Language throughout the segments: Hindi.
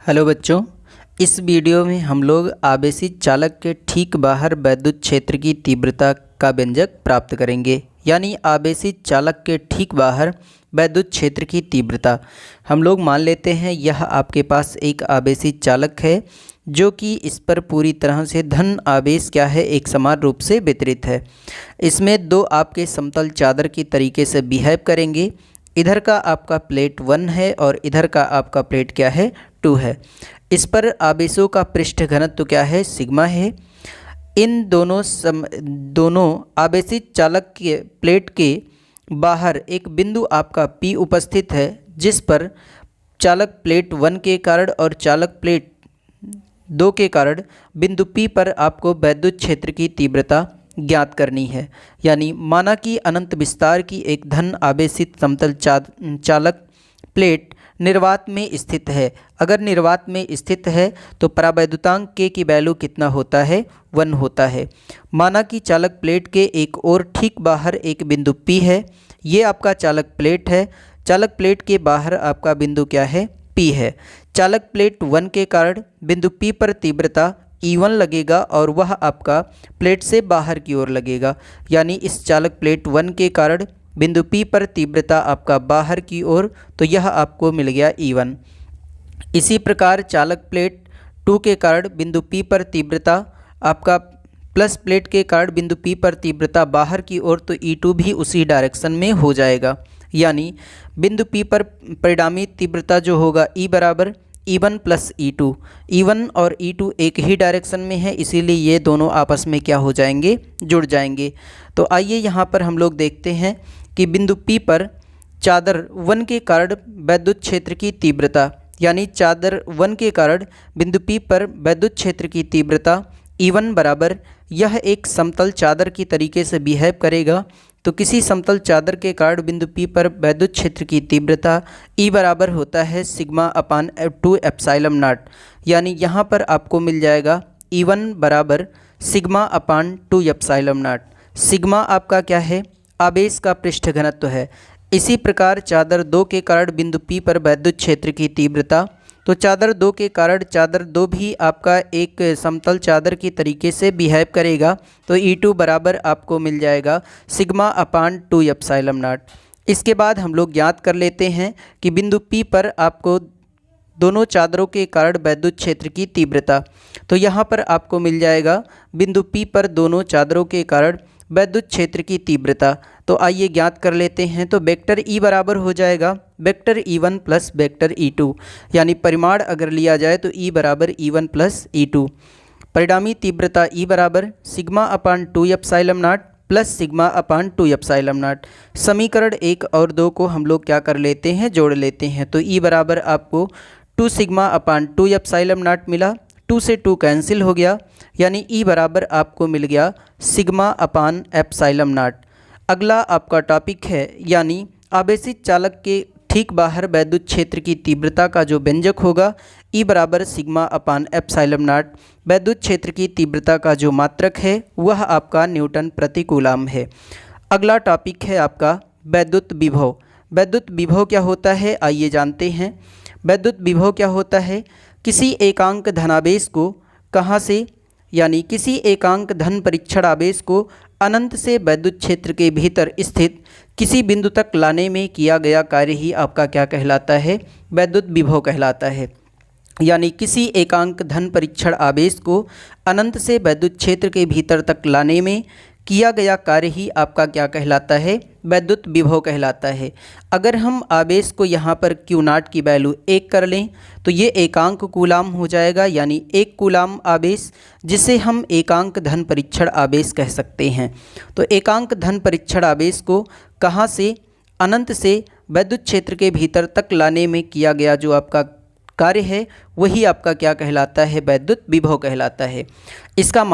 हेलो बच्चों, इस वीडियो में हम लोग आवेशित चालक के ठीक बाहर वैद्युत क्षेत्र की तीव्रता का व्यंजक प्राप्त करेंगे। यानी आवेशित चालक के ठीक बाहर वैद्युत क्षेत्र की तीव्रता। हम लोग मान लेते हैं यह आपके पास एक आवेशित चालक है जो कि इस पर पूरी तरह से धन आवेश क्या है, एक समान रूप से वितरित है। इसमें दो आपके समतल चादर की तरीके से बिहेव करेंगे। इधर का आपका प्लेट 1 है और इधर का आपका प्लेट क्या है, 2 है। इस पर आवेशों का पृष्ठ घनत्व क्या है, सिग्मा है। इन दोनों आवेशित चालक के प्लेट के बाहर एक बिंदु आपका P उपस्थित है, जिस पर चालक प्लेट 1 के कारण और चालक प्लेट 2 के कारण बिंदु P पर आपको वैद्युत क्षेत्र की तीव्रता ज्ञात करनी है। यानी माना कि अनंत विस्तार की एक धन आवेशित समतल चालक प्लेट निर्वात में स्थित है। अगर निर्वात में स्थित है तो परावैद्युतांक K की वैल्यू कितना होता है, 1 होता है। माना कि चालक प्लेट के एक और ठीक बाहर एक बिंदु P है। ये आपका चालक प्लेट है। चालक प्लेट के बाहर आपका बिंदु क्या है, P है। चालक प्लेट 1 के कारण बिंदु P पर तीव्रता E1 लगेगा और वह आपका प्लेट से बाहर की ओर लगेगा। यानी इस चालक प्लेट 1 के कारण बिंदु P पर तीव्रता आपका बाहर की ओर, तो यह आपको मिल गया E1। इसी प्रकार चालक प्लेट 2 के कारण बिंदु P पर तीव्रता आपका प्लस प्लेट के कारण बिंदु P पर तीव्रता बाहर की ओर, तो E2 भी उसी डायरेक्शन में हो जाएगा। यानी बिंदु P पर परिणामी तीव्रता जो होगा E बराबर E1 प्लस E2। E1 और E2 एक ही डायरेक्शन में है, इसीलिए ये दोनों आपस में क्या हो जाएंगे, जुड़ जाएंगे। तो आइए यहाँ पर हम लोग देखते हैं कि बिंदु P पर चादर 1 के कारण वैद्युत क्षेत्र की तीव्रता, यानी चादर 1 के कारण बिंदु P पर वैद्युत क्षेत्र की तीव्रता E1 बराबर, यह एक समतल चादर की तरीके से बिहेव करेगा। तो किसी समतल चादर के कारण बिंदु P पर वैद्युत क्षेत्र की तीव्रता E बराबर होता है सिग्मा अपान 2 एप्सिलॉन नॉट। यानी यहाँ पर आपको मिल जाएगा E1 बराबर sigma upon 2 epsilon not. Sigma आपका क्या है, आवेश का पृष्ठ घनत्व है। इसी प्रकार चादर 2 के कारण बिंदु P पर वैद्युत क्षेत्र की तीव्रता, तो चादर 2 के कारण चादर 2 भी आपका एक समतल चादर की तरीके से बिहेव करेगा। तो E2 बराबर आपको मिल जाएगा सिग्मा अपान 2 एप्सिलॉन नॉट। इसके बाद हम लोग ज्ञात कर लेते हैं कि बिंदु P पर आपको दोनों चादरों के कारण वैद्युत क्षेत्र की तीव्रता, तो यहाँ पर आपको मिल जाएगा बिंदु P पर दोनों चादरों के कारण वैद्युत क्षेत्र की तीव्रता। तो आइए ज्ञात कर लेते हैं। तो वेक्टर E बराबर हो जाएगा vector E1 plus vector E2। यानी परिमाण अगर लिया जाए तो E बराबर E1 प्लस E2। परिणामी तीव्रता E बराबर sigma upon 2 epsilon not plus sigma upon 2 epsilon not. समीकरण 1 और 2 को हम लोग क्या कर लेते हैं, जोड़ लेते हैं। तो E बराबर आपको 2 सिग्मा अपान 2 एप्सिलॉन नॉट मिला, 2 से 2 कैंसिल हो गया। यानी E बराबर आपको मिल गया सिग्मा अपान एप्सिलॉन नॉट। अगला आपका टॉपिक है, यानी आवेशित चालक के ठीक बाहर वैद्युत क्षेत्र की तीव्रता का जो व्यंजक होगा E बराबर सिग्मा अपान एप्सिलॉन नॉट। वैद्युत क्षेत्र की तीव्रता का जो मात्रक है वह आपका न्यूटन प्रति कूलम है। अगला टॉपिक है आपका वैद्युत विभव। वैद्युत विभव क्या होता है, आइए जानते हैं। वैद्युत विभव क्या होता है, किसी एकांक धनावेश को कहाँ से, यानी किसी एकांक धन परीक्षण आवेश को अनंत से वैद्युत क्षेत्र के भीतर स्थित किसी बिंदु तक लाने में किया गया कार्य ही आपका क्या कहलाता है, वैद्युत विभव कहलाता है। यानी किसी एकांक धन परीक्षण आवेश को अनंत से वैद्युत क्षेत्र के भीतर तक लाने में किया गया कार्य ही आपका क्या कहलाता है, वैद्युत विभव कहलाता है। अगर हम आवेश को यहाँ पर Q0 की वैल्यू 1 कर लें तो ये एकांक कूलाम हो जाएगा, यानी 1 कूलाम आवेश, जिसे हम एकांक धन परीक्षण आवेश कह सकते हैं। तो एकांक धन परीक्षण आवेश को कहाँ से, अनंत से वैद्युत क्षेत्र के भीतर तक लाने में किया गया जो आपका कार्य है वही आपका क्या कहलाता है, वैद्युत विभव कहलाता है। इसका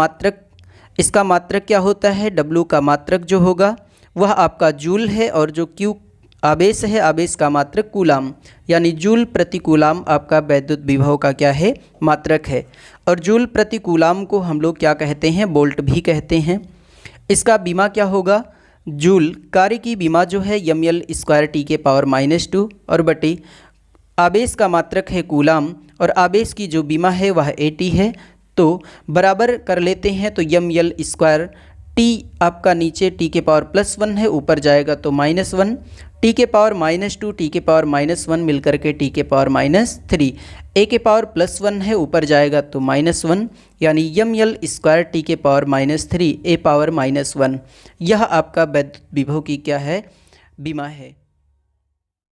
मात्रक क्या होता है, W का मात्रक जो होगा वह आपका जूल है, और जो Q आवेश है, आवेश का मात्रक कूलाम, यानी जूल प्रति कूलाम आपका वैद्युत विभव का क्या है, मात्रक है। और जूल प्रति कूलाम को हम लोग क्या कहते हैं, वोल्ट भी कहते हैं। इसका बीमा क्या होगा, जूल कार्य की बीमा जो है ml² T के पावर -2 और बटे आवेश का मात्रक है कूलाम और आवेश की जो बीमा है वह AT है। तो बराबर कर लेते हैं, तो यम यल स्क्वायर टी आपका नीचे टी के पावर +1 है, ऊपर जाएगा तो -1, टी के पावर -2, टी के पावर -1 मिलकर के टी के पावर -3, ए के पावर +1 है, ऊपर जाएगा तो -1, यानी यम यल स्क्वायर टी के पावर -3 ए पावर -1। यह आपका वैद्युत विभव की क्या है, बीमा है।